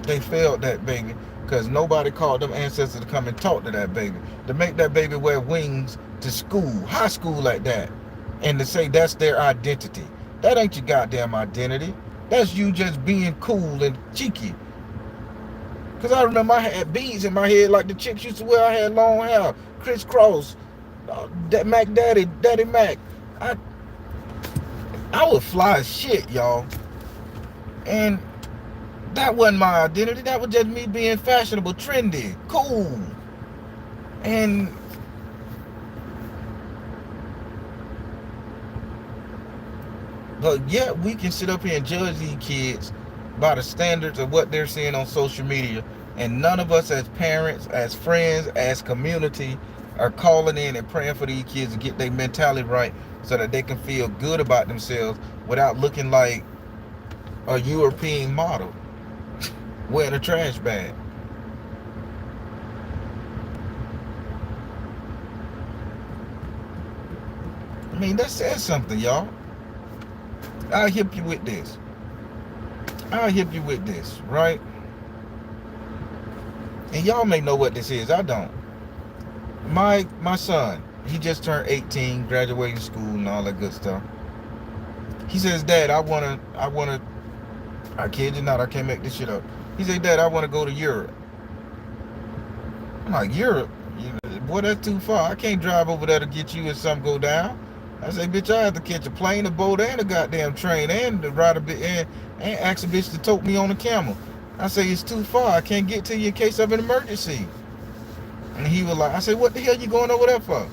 they failed that baby. Because nobody called them ancestors to come and talk to that baby. To make that baby wear wings to school, high school like that. And to say that's their identity. That ain't your goddamn identity. That's you just being cool and cheeky. Because I remember I had beads in my head like the chicks used to wear. I had long hair, crisscross, that Mac Daddy Mac. I was fly as shit, y'all. And that wasn't my identity. That was just me being fashionable, trendy, cool. And but yet we can sit up here and judge these kids by the standards of what they're seeing on social media, and none of us as parents, as friends, as community are calling in and praying for these kids to get their mentality right so that they can feel good about themselves without looking like a European model wearing a trash bag. I mean, that says something, y'all. I'll hit you with this. Right? And y'all may know what this is. I don't. My son, he just turned 18, graduating school and all that good stuff. He says, Dad, I kid you not, I can't make this shit up. He said, Dad, I want to go to Europe. I'm like, Europe? Boy, that's too far. I can't drive over there to get you if something go down. I say, bitch, I have to catch a plane, a boat, and a goddamn train, and ride a bit, and ask a bitch to tote me on a camel. I say, it's too far. I can't get to you in case of an emergency. And he was like, I said, what the hell you going over there for?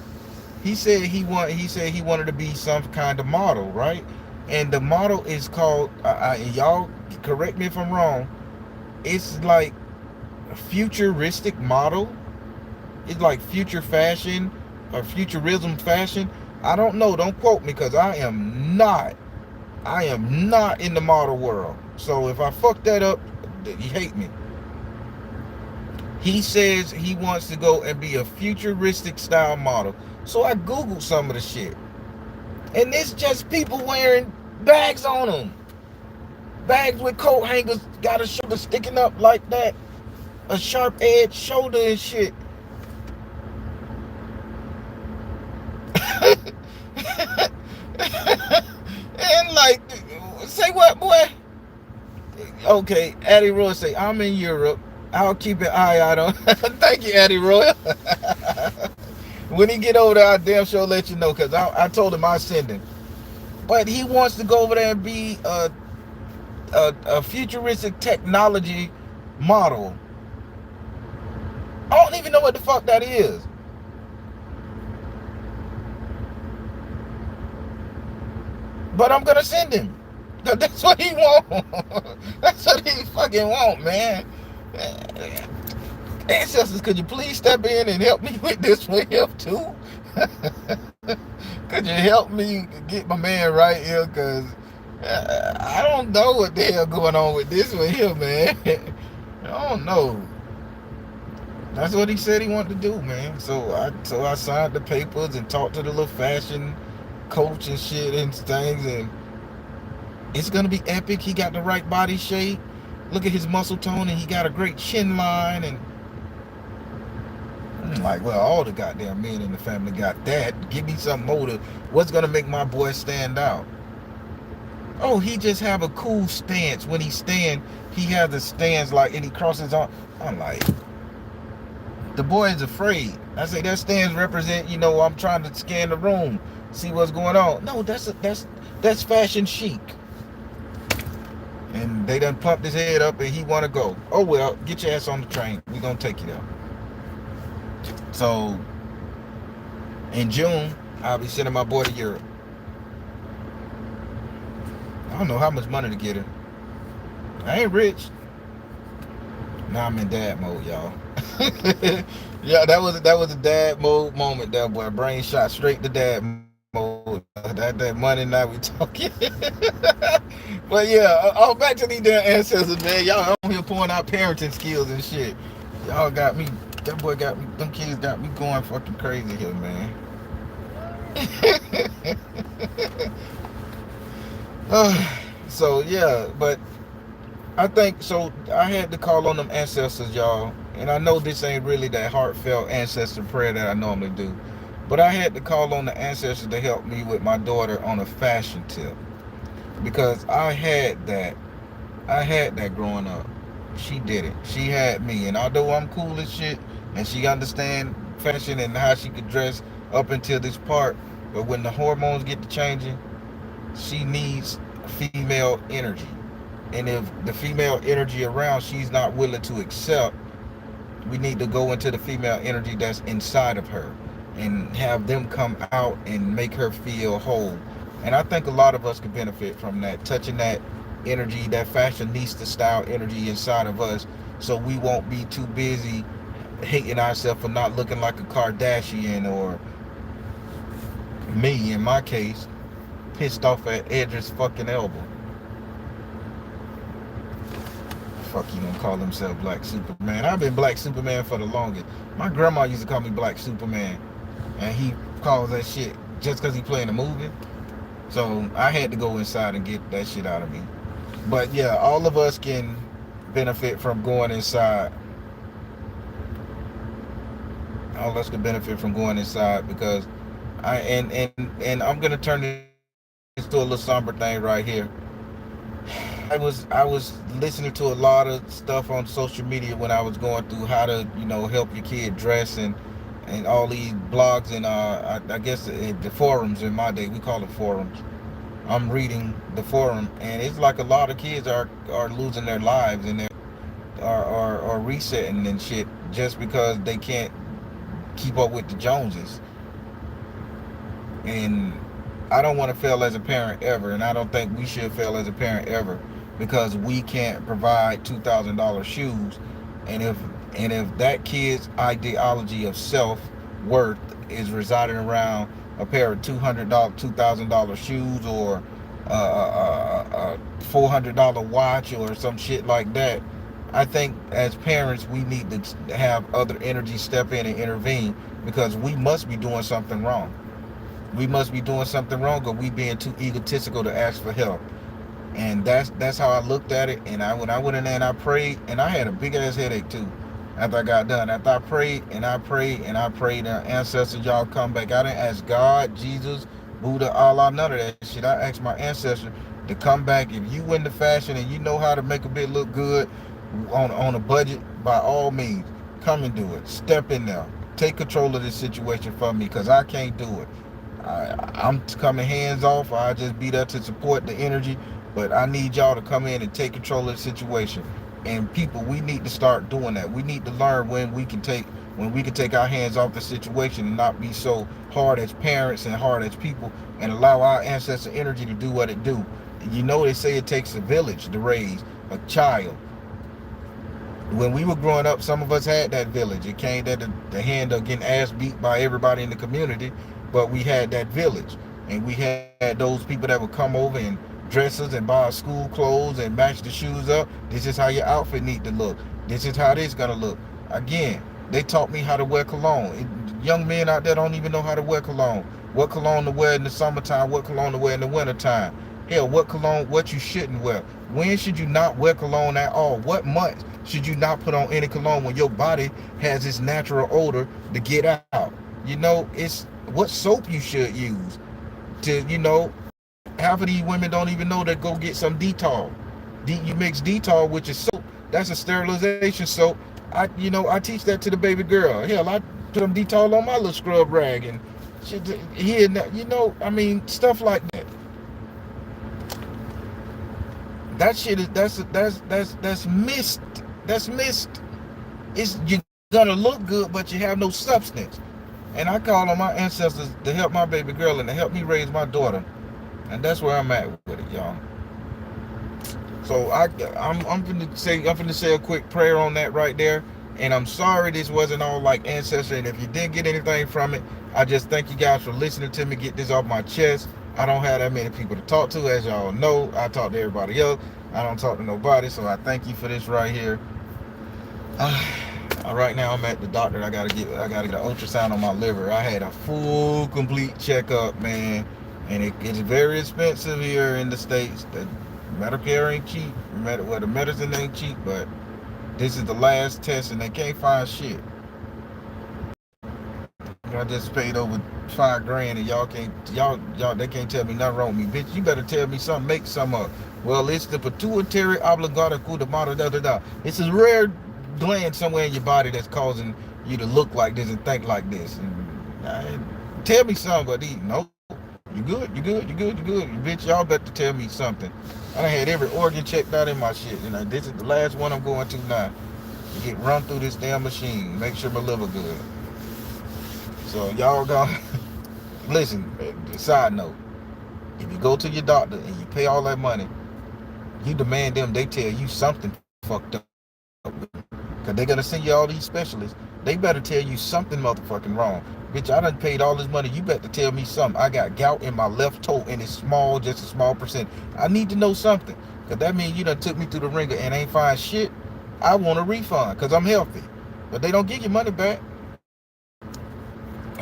He said he wanted to be some kind of model, right? And the model is called, y'all correct me if I'm wrong, it's like a futuristic model. It's like future fashion or futurism fashion. I don't know. Don't quote me because I am not in the model world. So if I fuck that up, you hate me. He says he wants to go and be a futuristic style model. So I Googled some of the shit. And it's just people wearing bags on them. Bags with coat hangers, got a shoulder sticking up like that. A sharp edge shoulder and shit. And like, say what, boy? Okay, Addie Roy say, I'm in Europe. I'll keep an eye out on. Thank you, Addie Roy. When he get over there, I'll damn sure let you know, because I told him I'll send him. But he wants to go over there and be a futuristic technology model. I don't even know what the fuck that is. But I'm gonna send him. That's what he want. That's what he fucking want, man. Ancestors, could you please step in and help me with this one here too? Could you help me get my man right here? Because I don't know what the hell going on with this one here, man. I don't know. That's what he said he wanted to do, man. So I signed the papers and talked to the little fashion coach and shit and things, and it's gonna be epic. He got the right body shape. Look at his muscle tone, and he got a great chin line, and Like, well, all the goddamn men in the family got that. Give me some motive. What's gonna make my boy stand out? Oh, he just have a cool stance. When he stand, he has the stance like, and he crosses on. I'm like, the boy is afraid. I say that stance represent, I'm trying to scan the room, see what's going on. No, that's fashion chic. And they done pumped his head up and he wanna go. Oh well, get your ass on the train. We gonna take you there. So in June, I'll be sending my boy to Europe. I don't know how much money to get him. I ain't rich. Now I'm in dad mode, y'all. Yeah, that was a dad mode moment there, boy. Brain shot straight to dad mode. That money now we talking. But yeah, back to these damn ancestors, man. Y'all on here pouring out parenting skills and shit. Y'all got me. That boy got me. Them kids got me going fucking crazy here, man. So yeah, but I think so. I had to call on them ancestors, y'all, and I know this ain't really that heartfelt ancestor prayer that I normally do, but I had to call on the ancestors to help me with my daughter on a fashion tip because I had that. I had that growing up. She did it. She had me, and although I'm cool as shit, and she understand fashion and how she could dress up until this part, but when the hormones get to changing, she needs female energy. And if the female energy around she's not willing to accept, we need to go into the female energy that's inside of her and have them come out and make her feel whole. And I think a lot of us could benefit from that, touching that energy, that fashionista style energy inside of us, so we won't be too busy hating ourselves for not looking like a Kardashian, or me in my case, pissed off at Edris fucking elbow. Fuck, you gonna call himself Black Superman? I've been Black Superman for the longest. My grandma used to call me Black Superman, and he calls that shit just because he playing a movie. So I had to go inside and get that shit out of me. But yeah, all of us can benefit from going inside. All of us can benefit from going inside because and I'm gonna turn this into a little somber thing right here. I was listening to a lot of stuff on social media when I was going through how to help your kid dress, and all these blogs and I guess the forums. In my day we call it forums. I'm reading the forum, and it's like a lot of kids are losing their lives, and they are resetting and shit just because they can't keep up with the Joneses. And I don't want to fail as a parent ever, and I don't think we should fail as a parent ever because we can't provide $2,000 shoes. And if that kid's ideology of self-worth is residing around a pair of $2,000 shoes, or a $400 watch, or some shit like that, I think as parents we need to have other energy step in and intervene, because we must be doing something wrong. We must be doing something wrong, or we being too egotistical to ask for help. And that's how I looked at it. And when I went in there and I prayed, and I had a big ass headache too after I got done. After I prayed and I prayed and I prayed, and ancestors, y'all come back. I didn't ask God, Jesus, Buddha, Allah, none of that shit. I asked my ancestor to come back. If you into fashion and you know how to make a bit look good on a budget, by all means, come and do it. Step in there. Take control of this situation for me, because I can't do it. I'm coming hands off. I just be there to support the energy, but I need y'all to come in and take control of the situation. And people, we need to start doing that. We need to learn when we can take our hands off the situation and not be so hard as parents and hard as people, and allow our ancestor energy to do what it do. They say it takes a village to raise a child. When we were growing up, some of us had that village. It came at the hand of getting ass beat by everybody in the community, but we had that village, and we had those people that would come over and dress us and buy us school clothes and match the shoes up. This is how your outfit need to look. This is how this gonna look. Again, they taught me how to wear cologne. Young men out there don't even know how to wear cologne. What cologne to wear in the summertime, what cologne to wear in the wintertime. Hell, what cologne, what you shouldn't wear. When should you not wear cologne at all? What month should you not put on any cologne when your body has its natural odor to get out? You know, it's what soap you should use to, half of these women don't even know that go get some Dettol. You mix Dettol with your soap. That's a sterilization soap. I teach that to the baby girl. Hell, I put some Dettol on my little scrub rag and shit. Here, I mean, stuff like that. That shit is that's mist. That's mist. It's you're gonna look good, but you have no substance. And I call on my ancestors to help my baby girl and to help me raise my daughter. And that's where I'm at with it, y'all. So I'm gonna say a quick prayer on that right there. And I'm sorry this wasn't all like Ancestor. And if you didn't get anything from it, I just thank you guys for listening to me get this off my chest. I don't have that many people to talk to, as y'all know. I talk to everybody else. I don't talk to nobody. So I thank you for this right here. Right now I'm at the doctor. I gotta get an ultrasound on my liver. I had a full, complete checkup, man, and it's very expensive here in the States. The Medicare ain't cheap. The medicine ain't cheap, but this is the last test, and they can't find shit. I just paid over $5,000, and they can't tell me nothing wrong with me, bitch. You better tell me something, make some up. Well, it's the pituitary oblongata cutamata da da da. It's a rare gland somewhere in your body that's causing you to look like this and think like this. And tell me something, but no, you good, bitch. Y'all better tell me something. I done had every organ checked out in my shit, and this is the last one I'm going to now. To get run through this damn machine, make sure my liver good. So y'all gonna listen. Side note: if you go to your doctor and you pay all that money, you demand them they tell you something fucked up. Cause they're gonna send you all these specialists. They better tell you something motherfucking wrong. Bitch, I done paid all this money. You better tell me something. I got gout in my left toe and it's small, just a small percent. I need to know something. Cause that means you done took me through the ringer and ain't find shit. I want a refund cause I'm healthy. But they don't give you money back.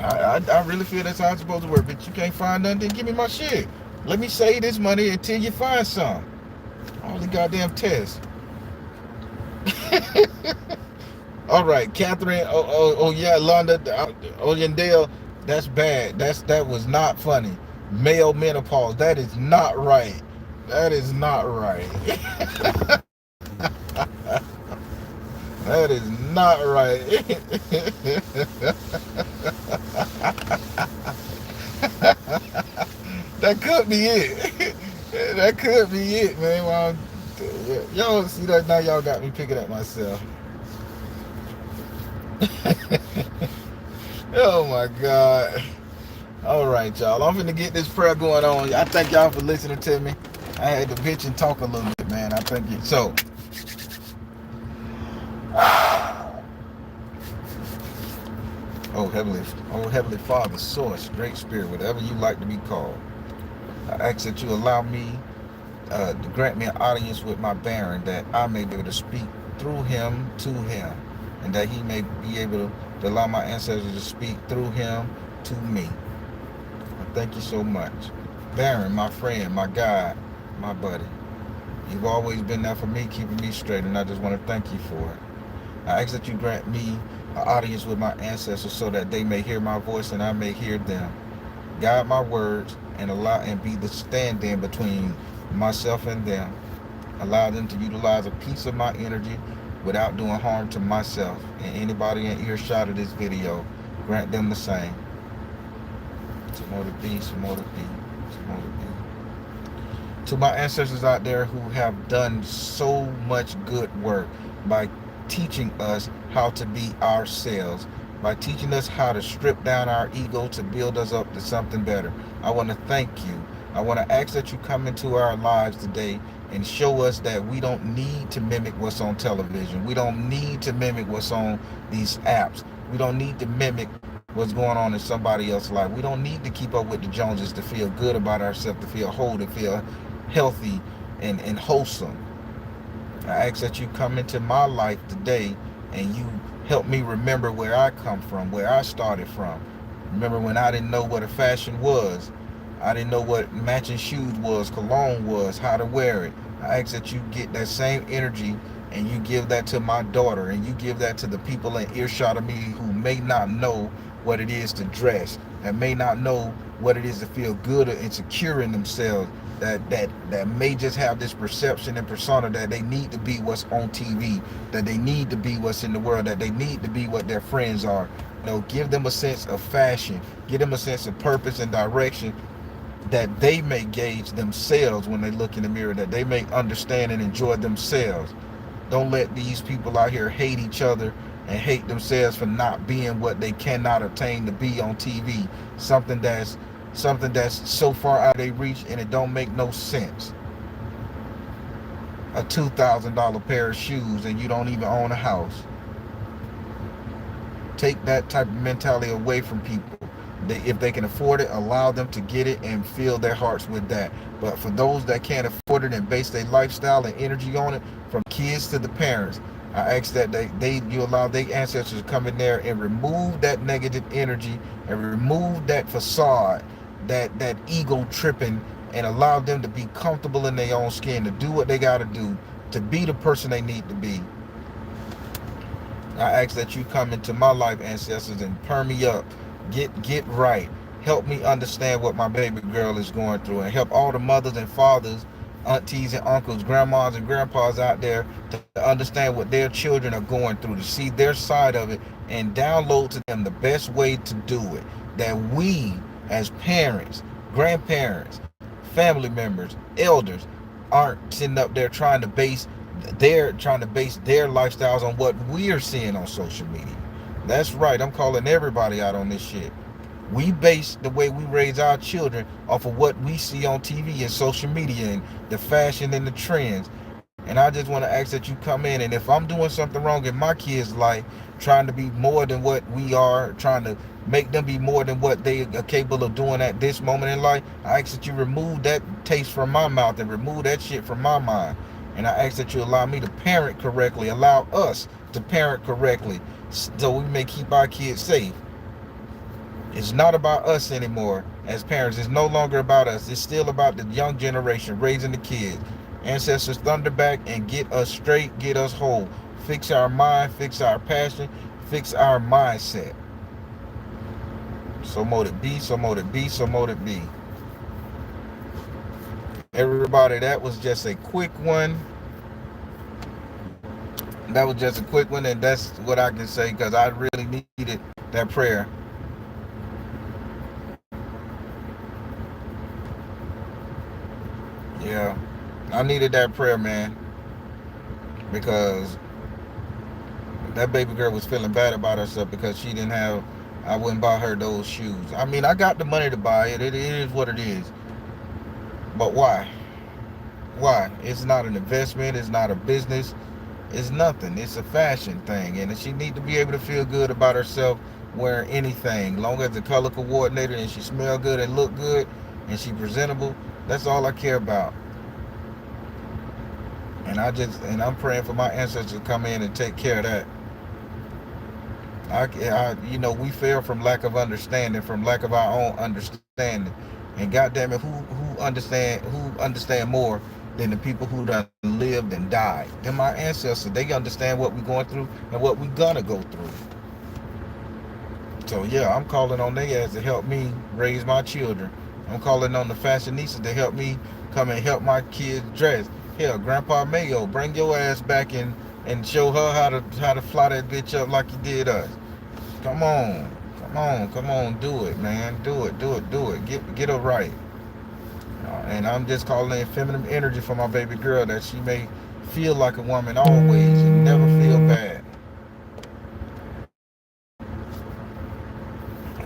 I really feel that's how it's supposed to work. Bitch, you can't find nothing, then give me my shit. Let me save this money until you find some. All the goddamn tests. All right, Catherine. Oh yeah, Londa. Yandale. That's bad. That was not funny. Male menopause. That is not right. That is not right. That is not right. That could be it. That could be it, man. Well, y'all see that now? Y'all got me picking at myself. Oh my God. All right, y'all. I'm finna get this prayer going on. I thank y'all for listening to me. I had to bitch and talk a little bit, man. I thank you. So, oh Heavenly Father, Source, Great Spirit, whatever you like to be called, I ask that you allow me to grant me an audience with my Baron, that I may be able to speak through him to him, and that he may be able to allow my ancestors to speak through him to me. I thank you so much. Baron, my friend, my guide, my buddy. You've always been there for me, keeping me straight, and I just want to thank you for it. I ask that you grant me an audience with my ancestors so that they may hear my voice and I may hear them. Guide my words and allow and be the stand-in between myself and them. Allow them to utilize a piece of my energy without doing harm to myself and anybody in earshot of this video. Grant them the same. Some more to be, some more to be, some more to be. To my ancestors out there who have done so much good work by teaching us how to be ourselves, by teaching us how to strip down our ego to build us up to something better, I want to thank you. I want to ask that you come into our lives today and show us that we don't need to mimic what's on television. We don't need to mimic what's on these apps. We don't need to mimic what's going on in somebody else's life. We don't need to keep up with the Joneses to feel good about ourselves, to feel whole, to feel healthy and wholesome. I ask that you come into my life today and you help me remember where I come from, where I started from. Remember when I didn't know what a fashion was. I didn't know what matching shoes was, cologne was, how to wear it. I ask that you get that same energy and you give that to my daughter, and you give that to the people in earshot of me who may not know what it is to dress, that may not know what it is to feel good and secure in themselves, that may just have this perception and persona that they need to be what's on TV, that they need to be what's in the world, that they need to be what their friends are. Give them a sense of fashion, give them a sense of purpose and direction, that they may gauge themselves when they look in the mirror, that they may understand and enjoy themselves. Don't let these people out here hate each other and hate themselves for not being what they cannot attain to be on TV. Something that's so far out of their reach, and it don't make no sense. A $2,000 pair of shoes and you don't even own a house. Take that type of mentality away from people. If they can afford it, allow them to get it and fill their hearts with that. But for those that can't afford it and base their lifestyle and energy on it, from kids to the parents, I ask that you allow their ancestors to come in there and remove that negative energy and remove that facade, that ego tripping, and allow them to be comfortable in their own skin, to do what they got to do, to be the person they need to be. I ask that you come into my life, ancestors, and perm me up. Get right. Help me understand what my baby girl is going through, and help all the mothers and fathers, aunties and uncles, grandmas and grandpas out there to understand what their children are going through, to see their side of it, and download to them the best way to do it. That we, as parents, grandparents, family members, elders, aren't sitting up there trying to base their lifestyles on what we're seeing on social media. That's right, I'm calling everybody out on this shit. We base the way we raise our children off of what we see on TV and social media and the fashion and the trends. And I just want to ask that you come in, and if I'm doing something wrong in my kids' life, trying to be more than what we are, trying to make them be more than what they are capable of doing at this moment in life, I ask that you remove that taste from my mouth and remove that shit from my mind. And I ask that you allow me to parent correctly, allow us to parent correctly, so we may keep our kids safe. It's not about us anymore as parents. It's no longer about us. It's still about the young generation raising the kids. Ancestors, thunder back and get us straight, get us whole. Fix our mind, fix our passion, fix our mindset. So mote it be, so mote it be, so mote it be. Everybody, that was just a quick one. That was just a quick one, and that's what I can say, because I really needed that prayer. Yeah, I needed that prayer, man, because that baby girl was feeling bad about herself because I wouldn't buy her those shoes. I mean, I got the money to buy it. It is what it is. But why? Why? It's not an investment. It's not a business. It's nothing. It's a fashion thing, and she need to be able to feel good about herself wearing anything, long as the color coordinated and she smell good and look good and she presentable. That's all I care about. And I'm praying for my ancestors to come in and take care of that. We fail from lack of understanding, from lack of our own understanding. And goddamn it, who understand more than the people who done lived and died? They're my ancestors. They understand what we're going through and what we're gonna go through. So yeah, I'm calling on their ass to help me raise my children. I'm calling on the fashionistas to help me come and help my kids dress. Hell, Grandpa Mayo, bring your ass back and show her how to fly that bitch up like you did us. Come on, do it, man, do it. Get her right. And I'm just calling in feminine energy for my baby girl, that she may feel like a woman always and never feel bad.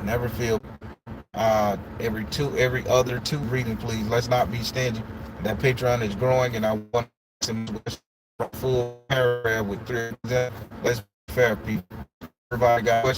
Never feel every other two reading, please. Let's not be stingy. That Patreon is growing, and I want some full paragraph with 3. Let's be fair, people. Everybody got questions.